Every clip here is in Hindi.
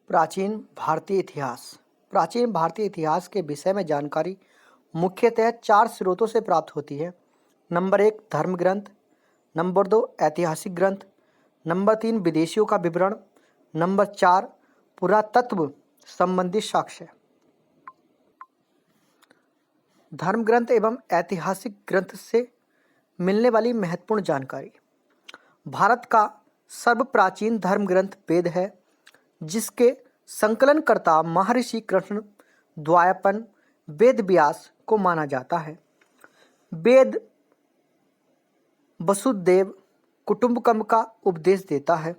प्राचीन भारतीय इतिहास। प्राचीन भारतीय इतिहास के विषय में जानकारी मुख्यतः चार स्रोतों से प्राप्त होती है। नंबर 1 धर्म ग्रंथ, नंबर 2 ऐतिहासिक ग्रंथ, नंबर 3 विदेशियों का विवरण, नंबर 4 पुरातत्व संबंधी साक्ष्य। धर्म ग्रंथ एवं ऐतिहासिक ग्रंथ से मिलने वाली महत्वपूर्ण जानकारी। भारत का सर्वप्राचीन धर्म ग्रंथ वेद है, जिसके संकलनकर्ता महर्षि कृष्ण द्वैपायन वेद व्यास को माना जाता है। वेद वसुदेव कुटुंबकम का उपदेश देता है।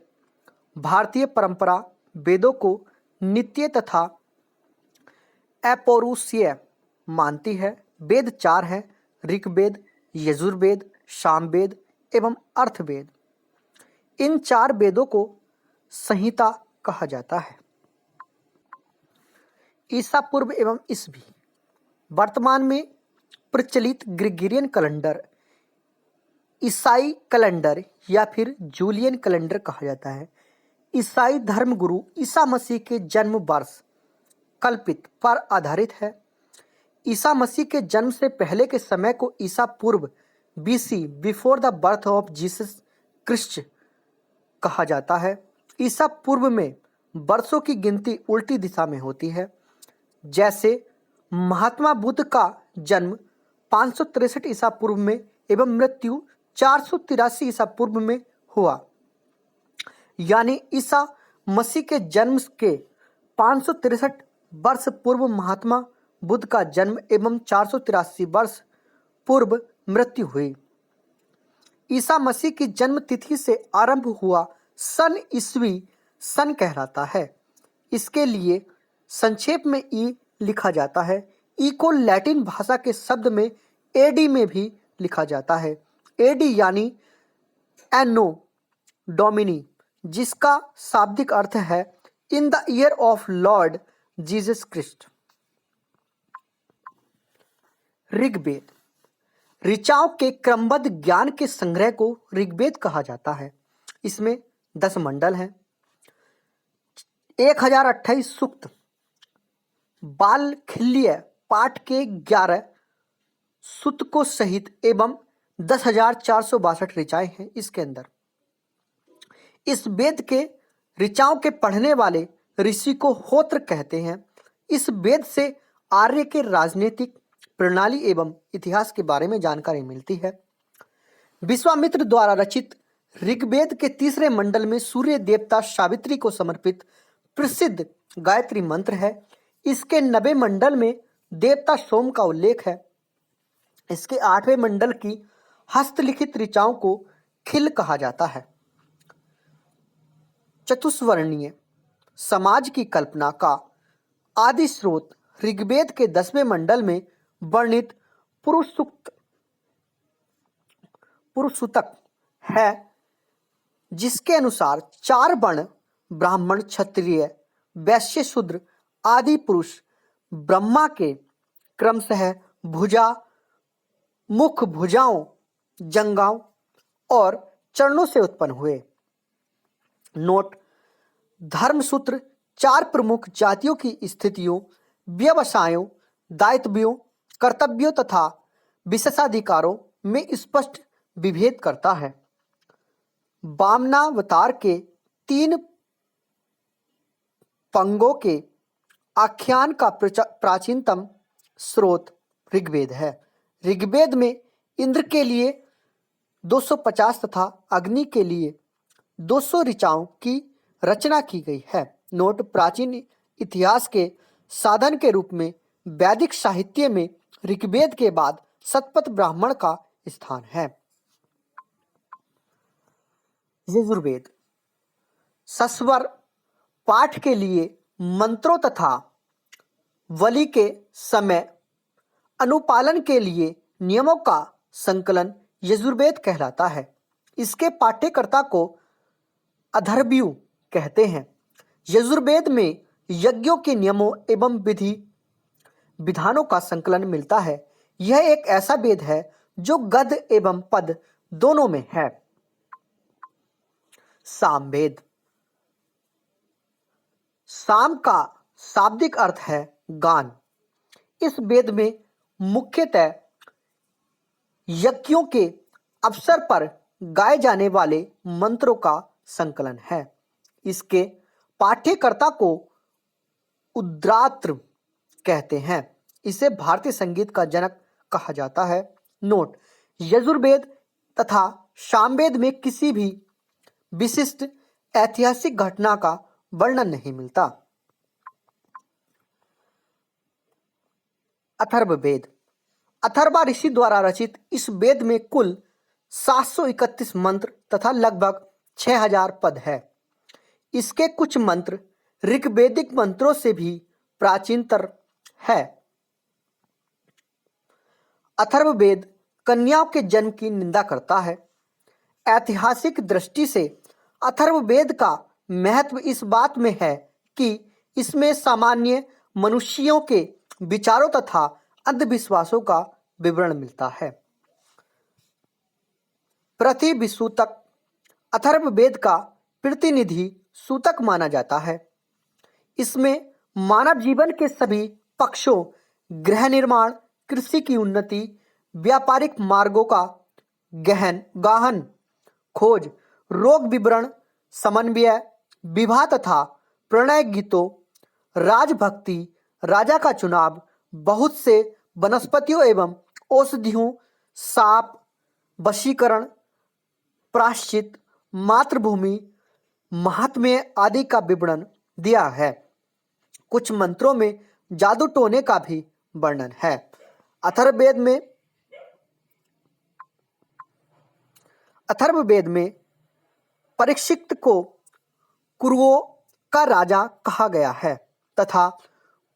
भारतीय परंपरा वेदों को नित्य तथा अपौरुषीय मानती है। वेद चार हैं: ऋग्वेद, यजुर्वेद, सामवेद एवं अर्थवेद। इन चार वेदों को संहिता कहा जाता है। ईसा पूर्व एवं ईसवी। वर्तमान में प्रचलित ग्रेगोरियन कैलेंडर ईसाई कैलेंडर या फिर जूलियन कैलेंडर कहा जाता है। ईसाई धर्मगुरु ईसा मसीह के जन्म वर्ष कल्पित पर आधारित है। ईसा मसीह के जन्म से पहले के समय को ईसा पूर्व BC before the birth of Jesus Christ कहा जाता है। ईसा पूर्व में वर्षों की गिनती उल्टी दिशा में होती है। जैसे महात्मा बुद्ध का जन्म 563 ईसा पूर्व में एवं मृत्यु 483 ईसा पूर्व में हुआ, यानी ईसा मसीह के जन्म के 563 वर्ष पूर्व महात्मा बुद्ध का जन्म एवं 483 वर्ष पूर्व मृत्यु हुई। ईसा मसीह की जन्म तिथि से आरंभ हुआ सन ईसवी सन कहलाता है। इसके लिए संक्षेप में ई लिखा जाता है। ई को लैटिन भाषा के शब्द में एडी में भी लिखा जाता है। एडी यानी एनो डोमिनी, जिसका शाब्दिक अर्थ है in the year of Lord Jesus Christ. Rigveda ऋचाओं के क्रमबद्ध ज्ञान के संग्रह को ऋग्वेद कहा जाता है। इसमें 10 मंडल हैं, 1028 सूक्त, बालखिल्य पाठ के 11 सूतकों सहित एवं 10,462 ऋचाएं हैं। इसके अंदर इस वेद के ऋचाओं के पढ़ने वाले ऋषि को होत्र कहते हैं। इस वेद से आर्य के राजनीतिक प्रणाली एवं इतिहास के बारे में जानकारी मिलती है। विश्वामित्र द्वारा रचित ऋग्वेद के तीसरे मंडल में सूर्य देवता सावित्री को समर्पित प्रसिद्ध गायत्री मंत्र है। इसके 90 मंडल में देवता सोम का उल्लेख है। इसके 8वें मंडल की हस्तलिखित ऋचाओं को खिल कहा जाता है। चतुष्वर्णीय समाज की कल्पना का आदि स्रोत ऋग्वेद के 10वें मंडल में वर्णित पुरुषसूतक है, जिसके अनुसार 4 वर्ण ब्राह्मण, क्षत्रिय, वैश्य, शूद्र आदि पुरुष ब्रह्मा के क्रमशः भुजा, मुख, भुजाओं, जंघाओं और चरणों से उत्पन्न हुए। नोट: धर्मसूत्र 4 प्रमुख जातियों की स्थितियों, व्यवसायों, दायित्वों, कर्तव्यों तथा विशेषाधिकारों में स्पष्ट विभेद करता है। वामनावतार के 3 पंगों के आख्यान का प्राचीनतम स्रोत ऋग्वेद है। ऋग्वेद में इंद्र के लिए 250 तथा अग्नि के लिए 200 ऋचाओं की रचना की गई है। नोट: प्राचीन इतिहास के साधन के रूप में वैदिक साहित्य में ऋग्वेद के बाद शतपथ ब्राह्मण का स्थान है। यजुर्वेद सस्वर पाठ के लिए मंत्रों तथा बलि के समय अनुपालन के लिए नियमों का संकलन यजुर्वेद कहलाता है। इसके पाठ्यकर्ता को अथर्वणीय कहते हैं। यजुर्वेद में यज्ञों के नियमों एवं विधानों का संकलन मिलता है। यह एक ऐसा वेद है जो गद्य एवं पद दोनों में है। सामवेद साम का शाब्दिक अर्थ है गान। इस वेद में मुख्यतः यज्ञों के अवसर पर गाए जाने वाले मंत्रों का संकलन है। इसके पाठ्यकर्ता को उद्रात्र कहते हैं। इसे भारतीय संगीत का जनक कहा जाता है। नोट: यजुर्वेद तथा सामवेद में किसी भी विशिष्ट ऐतिहासिक घटना का वर्णन नहीं मिलता। अथर्ववेद। अथर्वा ऋषि द्वारा रचित इस वेद में कुल 731 मंत्र तथा लगभग 6000 पद है। इसके कुछ मंत्र ऋग्वेदिक मंत्रों से भी प्राचीनतर है। अथर्ववेद कन्याओं के जन्म की निंदा करता है। ऐतिहासिक दृष्टि से अथर्ववेद का महत्व इस बात में है कि इसमें सामान्य मनुष्यों के विचारों तथा अंधविश्वासों का विवरण मिलता है। प्रतिविसूतक। अथर्ववेद का प्रतिनिधि सूतक माना जाता है। इसमें मानव जीवन के सभी पक्षों, गृह निर्माण, कृषि की उन्नति, व्यापारिक मार्गों का गहन खोज, रोग विवरण, समन्वय, विवाह तथा प्रणय गीतों, राजभक्ति, राजा का चुनाव, बहुत से वनस्पतियों एवं औषधियों, साप, वशीकरण, प्रायश्चित, मातृभूमि, महात्म्य आदि का विवरण दिया है। कुछ मंत्रों में जादू टोने का भी वर्णन है। अथर्ववेद में परीक्षित को कुरुओं का राजा कहा गया है तथा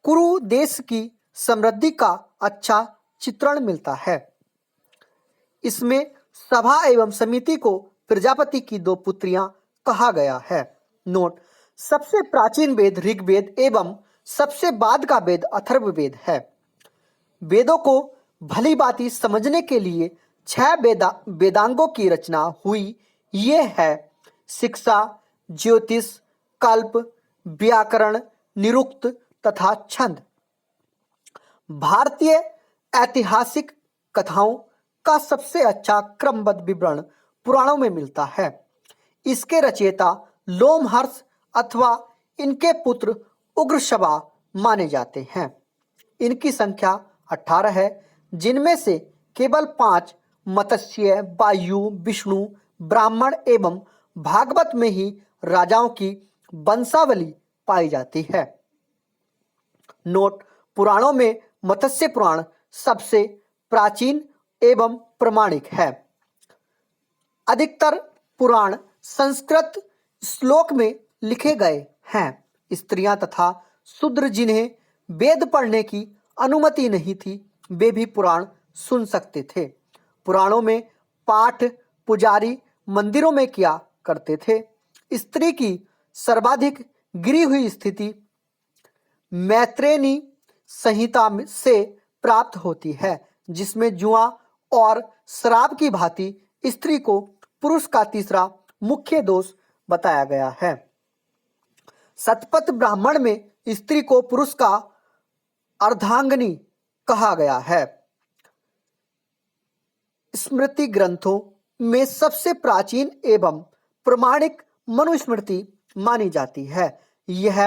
कुरु देश की समृद्धि का अच्छा चित्रण मिलता है। इसमें सभा एवं समिति को प्रजापति की 2 पुत्रियां कहा गया है। नोट: सबसे प्राचीन वेद ऋग्वेद एवं सबसे बाद का वेद अथर्ववेद है। वेदों को भली भांति समझने के लिए 6 वेदांगों की रचना हुई। ये है शिक्षा, ज्योतिष, कल्प, व्याकरण, निरुक्त तथा छंद। भारतीय ऐतिहासिक कथाओं का सबसे अच्छा क्रमबद्ध विवरण पुराणों में मिलता है। इसके रचयिता लोमहर्ष अथवा इनके पुत्र उग्रश्रवा माने जाते हैं। इनकी संख्या 18 है, जिनमें से केवल 5 मत्स्य, वायु, विष्णु, ब्राह्मण एवं भागवत में ही राजाओं की वंशावली पाई जाती है। नोट: पुराणों में मत्स्य पुराण सबसे प्राचीन एवं प्रमाणिक है। अधिकतर पुराण संस्कृत श्लोक में लिखे गए हैं। स्त्रियां तथा शूद्र जिन्हें वेद पढ़ने की अनुमति नहीं थी, वे भी पुराण सुन सकते थे। पुराणों में पाठ पुजारी मंदिरों में किया करते थे। स्त्री की सर्वाधिक गिरी हुई स्थिति मैत्रेयी संहिता से प्राप्त होती है, जिसमें जुआ और शराब की भांति स्त्री को पुरुष का तीसरा मुख्य दोष बताया गया है। शतपथ ब्राह्मण में स्त्री को पुरुष का अर्धांगिनी कहा गया है। स्मृति ग्रंथों में सबसे प्राचीन एवं प्रमाणिक मनुस्मृति मानी जाती है। यह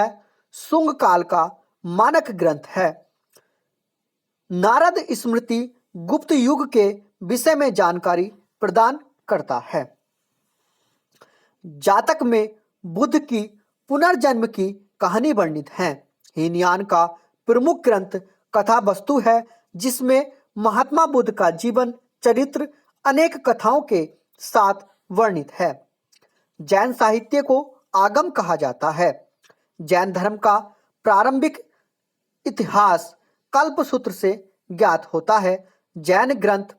शुंग काल का मानक ग्रंथ है। नारद स्मृति गुप्त युग के विषय में जानकारी प्रदान करता है। जातक में बुद्ध की पुनर्जन्म की कहानी वर्णित है। हीनयान का प्रमुख ग्रंथ कथा वस्तु है, जिसमें महात्मा बुद्ध का जीवन चरित्र अनेक कथाओं के साथ वर्णित है। जैन साहित्य को आगम कहा जाता है। जैन धर्म का प्रारंभिक इतिहास कल्पसूत्र से ज्ञात होता है। जैन ग्रंथ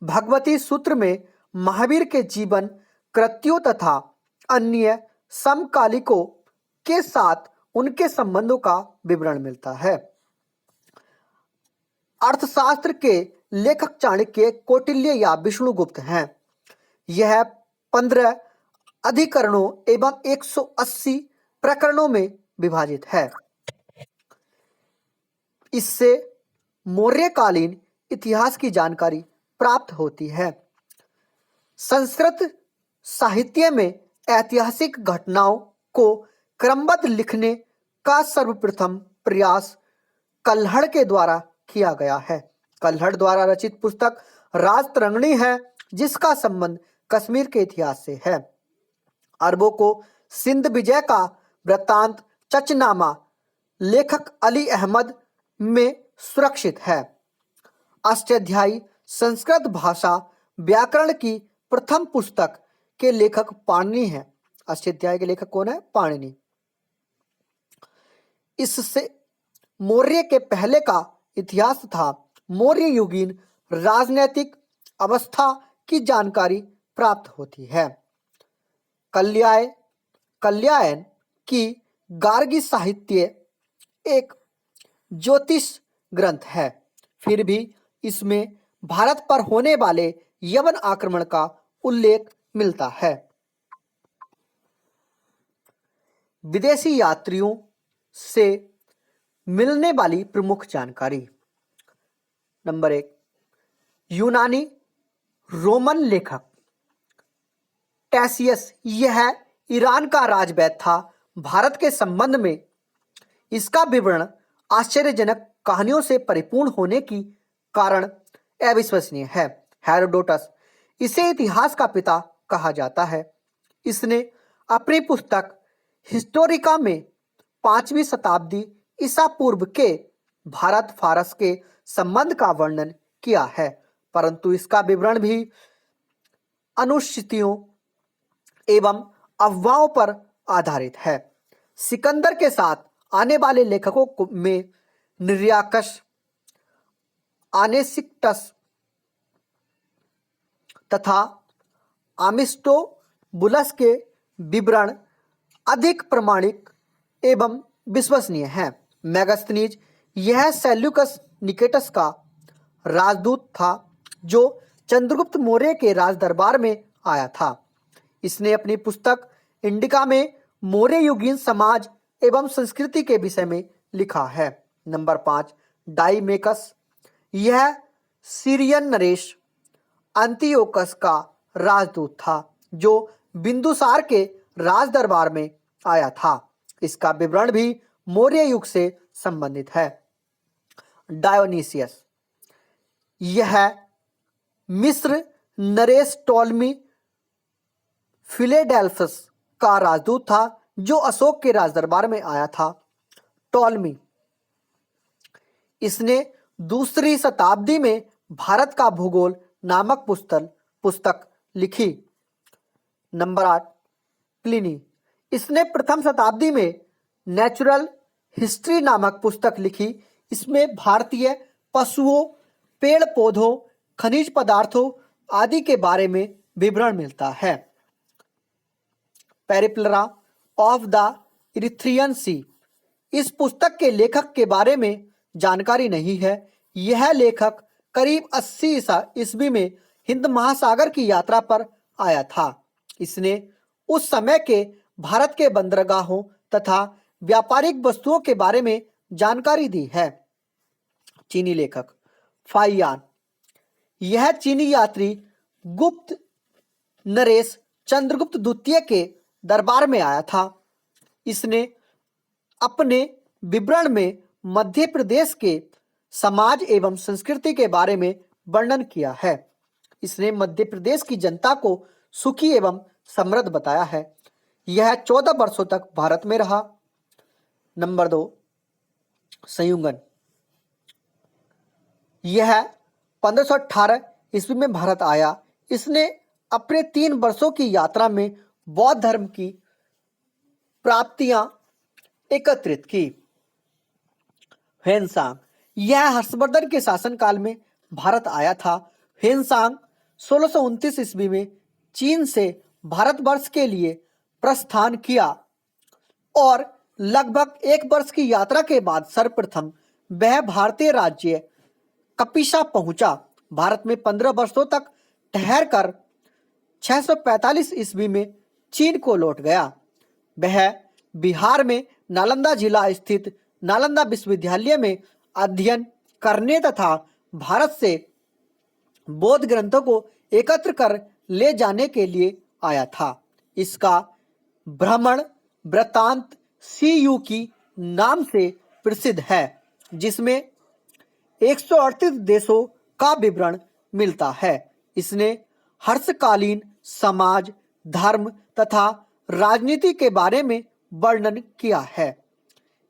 भगवती सूत्र में महावीर के जीवन कृत्यों तथा अन्य समकालिकों के साथ उनके संबंधों का विवरण मिलता है। अर्थशास्त्र के लेखक चाणक्य, कौटिल्य या विष्णुगुप्त हैं। यह 15 अधिकरणों एवं 180 प्रकरणों में विभाजित है। इससे मौर्यकालीन इतिहास की जानकारी प्राप्त होती है। संस्कृत साहित्य में ऐतिहासिक घटनाओं को क्रमबद्ध लिखने का सर्वप्रथम प्रयास कल्हड़ के द्वारा किया गया है। कल्हड़ द्वारा रचित पुस्तक राजतरंगिणी है, जिसका संबंध कश्मीर के इतिहास से है। अरबों को सिंध विजय का वृत्तांत चचनामा लेखक अली अहमद में सुरक्षित है। अष्टाध्यायी संस्कृत भाषा व्याकरण की प्रथम पुस्तक के लेखक पाणिनि हैं। अष्टाध्यायी के लेखक कौन है? पाणिनि। इससे मौर्य के पहले का इतिहास तथा मौर्य युगीन राजनैतिक अवस्था की जानकारी प्राप्त होती है। कल्यायन की गार्गी साहित्य एक ज्योतिष ग्रंथ है, फिर भी इसमें भारत पर होने वाले यवन आक्रमण का उल्लेख मिलता है। विदेशी यात्रियों से मिलने वाली प्रमुख जानकारी। नंबर 1, यूनानी रोमन लेखक टैसियस, यह ईरान का राजवैद्य था। भारत के संबंध में इसका विवरण आश्चर्यजनक कहानियों से परिपूर्ण होने की कारण अविश्वसनीय है। हेरोडोटस, इसे इतिहास का पिता कहा जाता है। इसने अपनी पुस्तक हिस्टोरिका में 5वीं शताब्दी ईसा पूर्व के भारत फारस के संबंध का वर्णन किया है, परंतु इसका विवरण भी अनुश्रुतियों एवं अफवाहों पर आधारित है। सिकंदर के साथ आने वाले लेखकों में निर्याकस, आनेसिक्टस तथा आमिस्टोबुलस के विवरण अधिक प्रमाणिक एवं विश्वसनीय हैं। मेगास्थनीज, यह सेल्यूकस निकेटस का राजदूत था जो चंद्रगुप्त मौर्य के राज दरबार में आया था। इसने अपनी पुस्तक इंडिका में मौर्य युगीन समाज एवं संस्कृति के विषय में लिखा है। नंबर 5, डाइमेकस, यह सीरियन नरेश अंतियोकस का राजदूत था जो बिंदुसार के राज दरबार में आया था। इसका विवरण भी मौर्य युग से संबंधित है। डायोनीसियस, यह मिस्र नरेश टॉलमी फिलेडेल्फस का राजदूत था जो अशोक के राजदरबार में आया था। टॉलमी, इसने 2री शताब्दी में भारत का भूगोल नामक पुस्तक लिखी। नंबर 8, प्लिनी, इसने प्रथम शताब्दी में नेचुरल हिस्ट्री नामक पुस्तक लिखी। इसमें भारतीय पशुओं, पेड़ पौधों, खनिज पदार्थों आदि के बारे में विवरण मिलता है। पेरिप्लरा ऑफ द इरिथ्रियन सी, इस पुस्तक के लेखक के बारे में जानकारी नहीं है। यह लेखक करीब 80 ईस्वी में हिंद महासागर की यात्रा पर आया था। इसने उस समय के भारत के बंदरगाहों तथा व्यापारिक वस्तुओं के बारे में जानकारी दी है। चीनी लेखक फाइयान, यह चीनी यात्री गुप्त नरेश चंद्रगुप्त द्वितीय के दरबार में आया था। इसने अपने विवरण में मध्य प्रदेश के समाज एवं संस्कृति के बारे में वर्णन किया है। इसने मध्य प्रदेश की जनता को सुखी एवं समृद्ध बताया है। यह 14 वर्षों तक भारत में रहा। नंबर 2, संयुगन, यह 1518 ईस्वी में भारत आया। इसने अपने 3 वर्षों की यात्रा में बौद्ध धर्म की प्राप्तियां एकत्रित की। ह्वेनसांग, यह हर्षवर्धन के शासनकाल में भारत आया था। ह्वेनसांग 1629 ईस्वी में चीन से भारतवर्ष के लिए प्रस्थान किया और लगभग 1 वर्ष की यात्रा के बाद सर्वप्रथम वह भारतीय राज्य कपिशा पहुंचा। भारत में 15 वर्षों तक ठहरकर 645 ईस्वी में चीन को लौट गया। वह बिहार में नालंदा जिला स्थित नालंदा विश्वविद्यालय में अध्ययन करने तथा भारत से बौद्ध ग्रंथों को एकत्र कर ले जाने के लिए आया था। इसका भ्रमण वृत्तांत सीयू की नाम से प्रसिद्ध है, जिसमें 138 देशों का विवरण मिलता है। इसने हर्षकालीन समाज, धर्म तथा राजनीति के बारे में वर्णन किया है।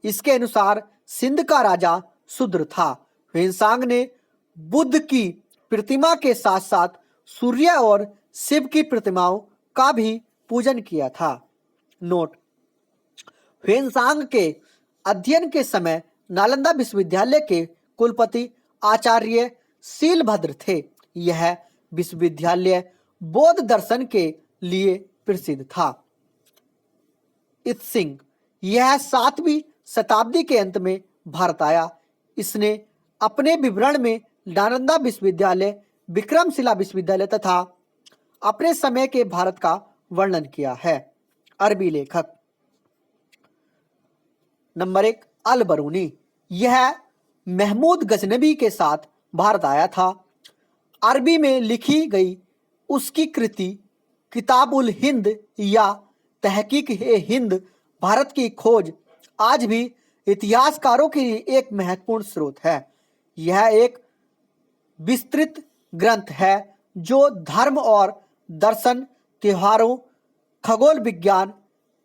इसके अनुसार सिंध का राजा शूद्र था। ह्वेनसांग ने बुद्ध की प्रतिमा के साथ साथ सूर्य और शिव की प्रतिमाओं का भी पूजन किया था। नोट: ह्वेनसांग के अध्ययन के समय नालंदा विश्वविद्यालय के कुलपति आचार्य शीलभद्र थे। यह विश्वविद्यालय बौद्ध दर्शन के लिए प्रसिद्ध था। इत्सिंग: यह 7वीं शताब्दी के अंत में भारत आया। इसने अपने विवरण में नालंदा विश्वविद्यालय, विक्रमशिला विश्वविद्यालय तथा अपने समय के भारत का वर्णन किया है। अरबी लेखक। नंबर 1, अल बरूनी। यह महमूद गजनबी के साथ भारत आया था। अरबी में लिखी गई उसकी कृति किताबुल हिंद या तहकीक ए हिंद भारत की खोज आज भी इतिहासकारों के लिए एक महत्वपूर्ण स्रोत है। यह एक विस्तृत ग्रंथ है जो धर्म और दर्शन, त्योहारों, खगोल विज्ञान,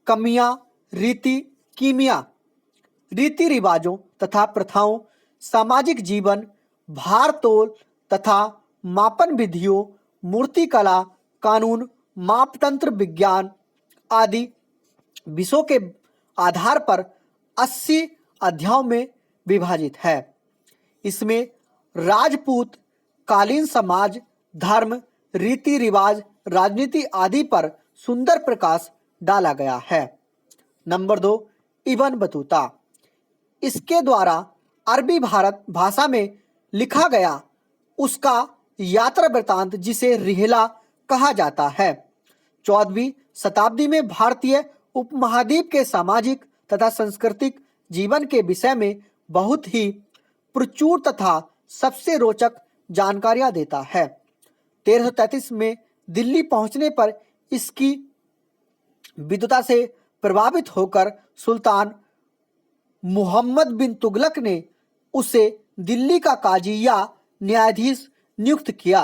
कमियां, रीति रिवाजों तथा प्रथाओं, सामाजिक जीवन, भार तोल तथा मापन विधियों, मूर्तिकला, कानून, मापतंत्र विज्ञान आदि विषयों के आधार पर 80 अध्यायों में विभाजित है। इसमें राजपूत कालीन समाज, धर्म, रीति रिवाज, राजनीति आदि पर सुंदर प्रकाश डाला गया है। Number 2, Ibn Battuta. इसके द्वारा अरबी भारत भाषा में लिखा गया उसका यात्रा वृत्तांत, जिसे रिहला कहा जाता है, 14वीं शताब्दी में भारतीय उपमहाद्वीप के सामाजिक तथा सांस्कृतिक जीवन के विषय में बहुत ही प्रचुर तथा सबसे रोचक जानकारियां देता है। 1333 में दिल्ली पहुंचने पर इसकी विद्वता से प्रभावित होकर सुल्तान मुहम्मद बिन तुगलक ने उसे दिल्ली का काजी या न्यायाधीश नियुक्त किया।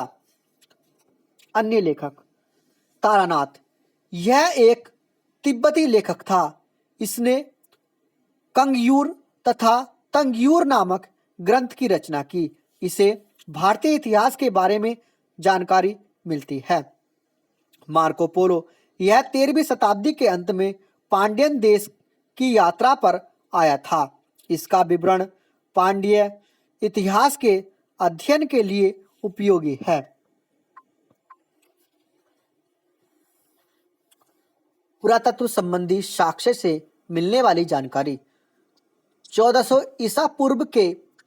अन्य लेखक। तारानाथ। यह एक तिब्बती लेखक था। इसने कंगयूर तथा तंगयूर नामक ग्रंथ की रचना की। इसे भारतीय इतिहास के बारे में जानकारी मिलती है। Marco Polo. यह 13वीं शताब्दी के अंत में पांड्यन देश की यात्रा पर आया था। इसका विवरण पांड्य इतिहास के अध्ययन के लिए उपयोगी है। पुरातत्व संबंधी साक्ष्य से मिलने वाली जानकारी। 1400 ईसा पूर्व के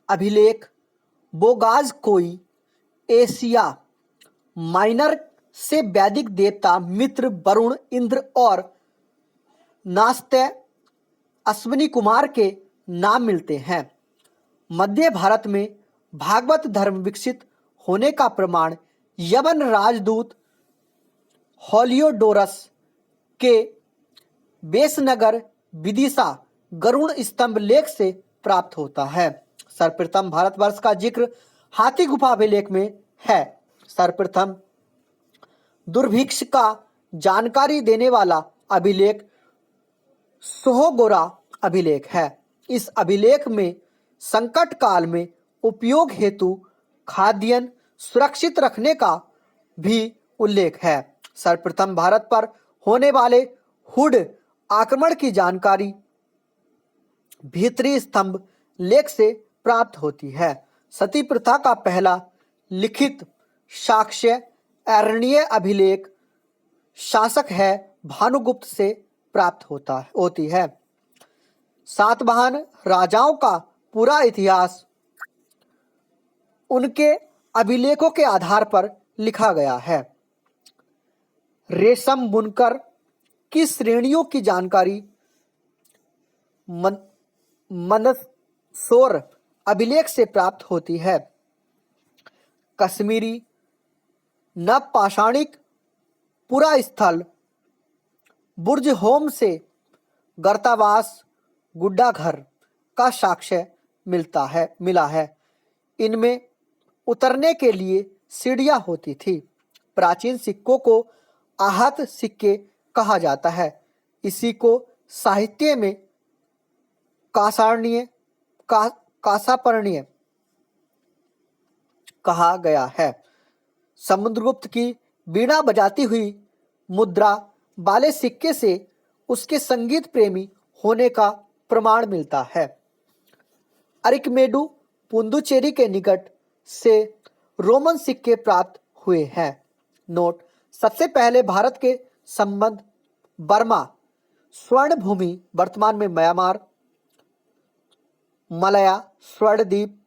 अभिलेख बोगाज कोई एशिया माइनर से वैदिक देवता मित्र, वरुण, इंद्र और नास्त्य अश्विनी कुमार के नाम मिलते हैं। मध्य भारत में भागवत धर्म विकसित होने का प्रमाण यवन राजदूत होलियोडोरस के बेसनगर विदिशा गरुड़ स्तंभ लेख से प्राप्त होता है। सर्वप्रथम भारतवर्ष का जिक्र हाथी गुफा अभिलेख में है। सर्वप्रथम दुर्भिक्ष का जानकारी देने वाला अभिलेख सोहगोरा अभिलेख है। इस अभिलेख में संकट काल में उपयोग हेतु खाद्यान्न सुरक्षित रखने का भी उल्लेख है। सर्वप्रथम भारत पर होने वाले हुड आक्रमण की जानकारी भीतरी स्तंभ लेख से प्राप्त होती है। सती प्रथा का पहला लिखित साक्ष्य अरण्य अभिलेख शासक है भानुगुप्त से प्राप्त होती है। सातवाहन राजाओं का पूरा इतिहास उनके अभिलेखों के आधार पर लिखा गया है। रेशम बुनकर की श्रेणियों की जानकारी मन मंदसौर अभिलेख से प्राप्त होती है। कश्मीरी नवपाषाणिक पुरा स्थल बुर्ज होम से गर्तावास गुड्डा घर का साक्ष्य मिला है। इनमें उतरने के लिए सीढ़ियां होती थी। प्राचीन सिक्कों को आहत सिक्के कहा जाता है। इसी को साहित्य में कासार्णीय कासापर्णीय कहा गया है। समुद्रगुप्त की बीड़ा बजाती हुई मुद्रा वाले सिक्के से उसके संगीत प्रेमी होने का प्रमाण मिलता है। अरिकमेडु पुदुचेरी के निकट से रोमन सिक्के प्राप्त हुए हैं। नोट: सबसे पहले भारत के संबंध बर्मा, स्वर्ण भूमि वर्तमान में म्यांमार, मलया स्वर्णद्वीप,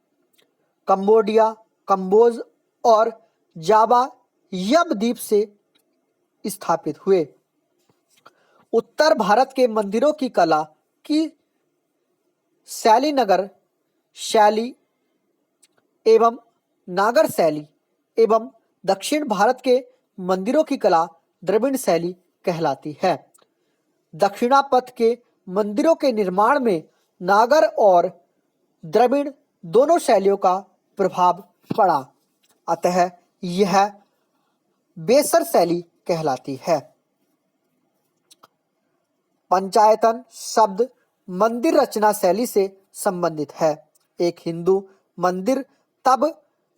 कंबोडिया, कंबोज और जावा यव द्वीप से स्थापित हुए। उत्तर भारत के मंदिरों की कला की शैली नगर शैली एवं नागर शैली एवं दक्षिण भारत के मंदिरों की कला द्रविड़ शैली कहलाती है। दक्षिणापथ के मंदिरों के निर्माण में नागर और द्रविड़ दोनों शैलियों का प्रभाव पड़ा, अतः यह बेसर शैली कहलाती है। पंचायतन शब्द मंदिर रचना शैली से संबंधित है। एक हिंदू मंदिर तब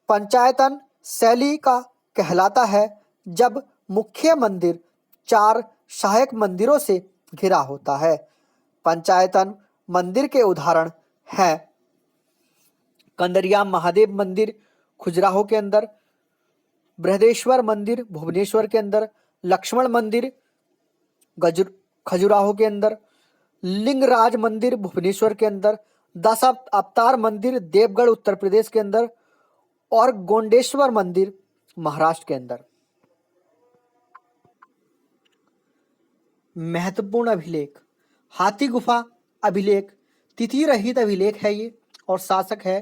पंचायतन शैली का कहलाता है जब मुख्य मंदिर 4 सहायक मंदिरों से घिरा होता है। पंचायतन मंदिर के उदाहरण हैं कंदरिया महादेव मंदिर खजुराहो के अंदर, बृहदेश्वर मंदिर भुवनेश्वर के अंदर, लक्ष्मण मंदिर खजुराहो के अंदर, लिंगराज मंदिर भुवनेश्वर के अंदर, 10 अवतार मंदिर देवगढ़ उत्तर प्रदेश के अंदर और गोंडेश्वर मंदिर महाराष्ट्र के अंदर। महत्वपूर्ण अभिलेख: हाथी गुफा अभिलेख तिथि रहित अभिलेख है ये, और शासक है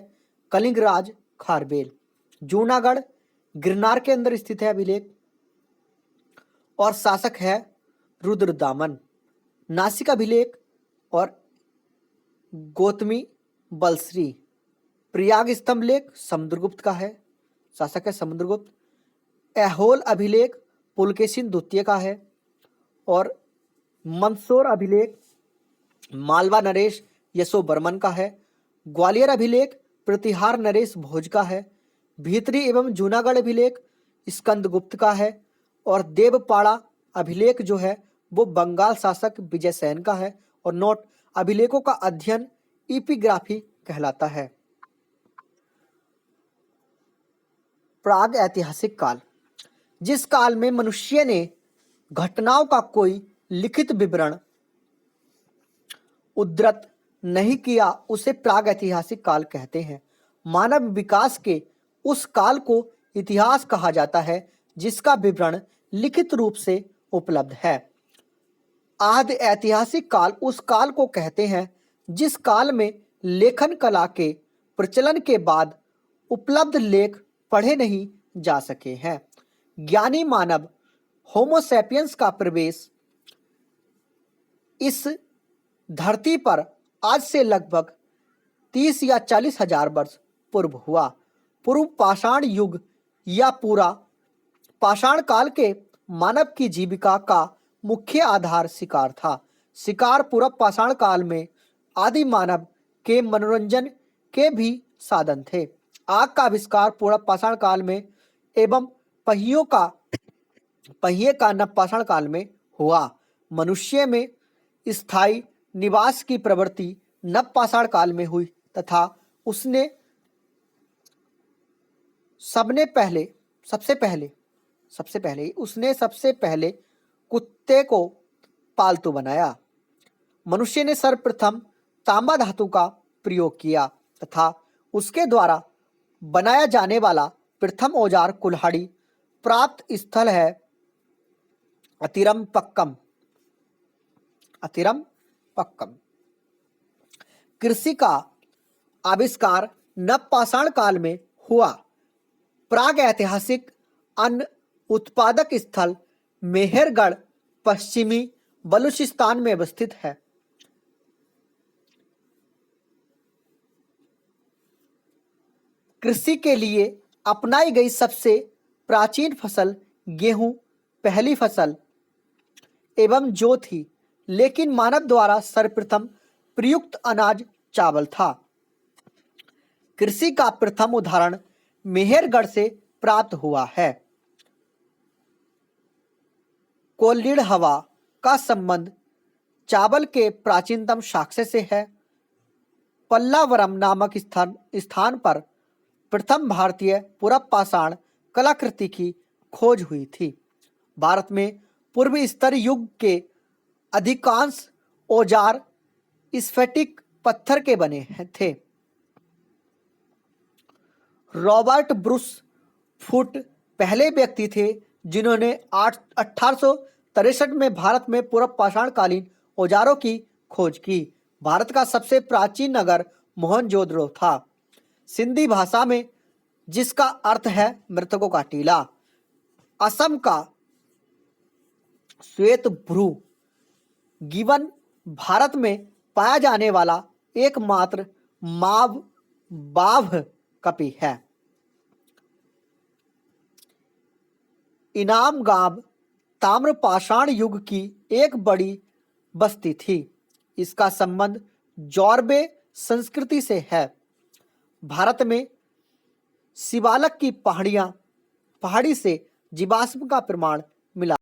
कलिंगराज खारबेल। जूनागढ़ गिरनार के अंदर स्थित है अभिलेख और शासक है रुद्रदामन। नासिक अभिलेख और गौतमी बलश्री। प्रयाग स्तंभ लेख समुद्रगुप्त का है, शासक है समुद्रगुप्त। ऐहोल अभिलेख पुलकेशिन द्वितीय का है और मंदसौर अभिलेख मालवा नरेश यशोवर्मन का है। ग्वालियर अभिलेख प्रतिहार नरेश भोज का है। भीतरी एवं जूनागढ़ अभिलेख स्कंदगुप्त का है और देवपाड़ा अभिलेख जो है वो बंगाल शासक विजयसेन का है। और नोट: अभिलेखों का अध्ययन इपिग्राफी कहलाता है। प्राग ऐतिहासिक काल: जिस काल में मनुष्य ने घटनाओं का कोई लिखित विवरण उद्धृत नहीं किया उसे प्राग ऐतिहासिक काल कहते हैं। मानव विकास के उस काल को इतिहास कहा जाता है जिसका विवरण लिखित रूप से उपलब्ध है। आदि ऐतिहासिक काल उस काल को कहते हैं जिस काल में लेखन कला के प्रचलन के बाद उपलब्ध लेख पढ़े नहीं जा सके हैं। ज्ञानी मानव होमोसैपियंस का प्रवेश इस धरती पर आज से लगभग 30 या 40 हजार वर्ष पूर्व हुआ। पूर्व पाषाण युग या पूरा पाषाण काल के मानव की जीविका का मुख्य आधार शिकार था। शिकार पूर्व पाषाण काल में आदि मानव के मनोरंजन के भी साधन थे। आग का आविष्कार पूर्व पाषाण काल में एवं पहिए का नवपाषाण काल में हुआ। मनुष्य में स्थायी निवास की प्रवृत्ति नवपाषाण काल में हुई तथा उसने सबसे पहले कुत्ते को पालतू बनाया। मनुष्य ने सर्वप्रथम तांबा धातु का प्रयोग किया तथा उसके द्वारा बनाया जाने वाला प्रथम औजार कुल्हाड़ी प्राप्त स्थल है अतिरम पक्कम। कृषि का आविष्कार नवपाषाण काल में हुआ। प्राग ऐतिहासिक अन्न उत्पादक स्थल मेहरगढ़ पश्चिमी बलूचिस्तान में अवस्थित है। कृषि के लिए अपनाई गई सबसे प्राचीन फसल गेहूं पहली फसल एवं जौ थी, लेकिन मानव द्वारा सर्वप्रथम प्रयुक्त अनाज चावल था। कृषि का प्रथम उदाहरण मेहरगढ़ से प्राप्त हुआ है। कोल्लिड हवा का संबंध चावल के प्राचीनतम साक्ष्य से है। पल्लावरम नामक स्थान पर प्रथम भारतीय पुरपाषाण कलाकृति की खोज हुई थी। भारत में पूर्व स्तर युग के अधिकांश औजार स्फटिक पत्थर के बने थे। रॉबर्ट ब्रूस फुट पहले व्यक्ति थे जिन्होंने 1863 में भारत में पूर्वपाषाण कालीन औजारों की खोज की। भारत का सबसे प्राचीन नगर मोहनजोदड़ो था, सिंधी भाषा में, जिसका अर्थ है मृतकों का टीला। असम का श्वेत भ्रू गिवन भारत में पाया जाने वाला एकमात्र माव बाभ कपि है। इनाम गांव ताम्रपाषाण युग की एक बड़ी बस्ती थी। इसका संबंध जॉर्बे संस्कृति से है। भारत में शिवालक की पहाड़ी से जीवाश्म का प्रमाण मिला।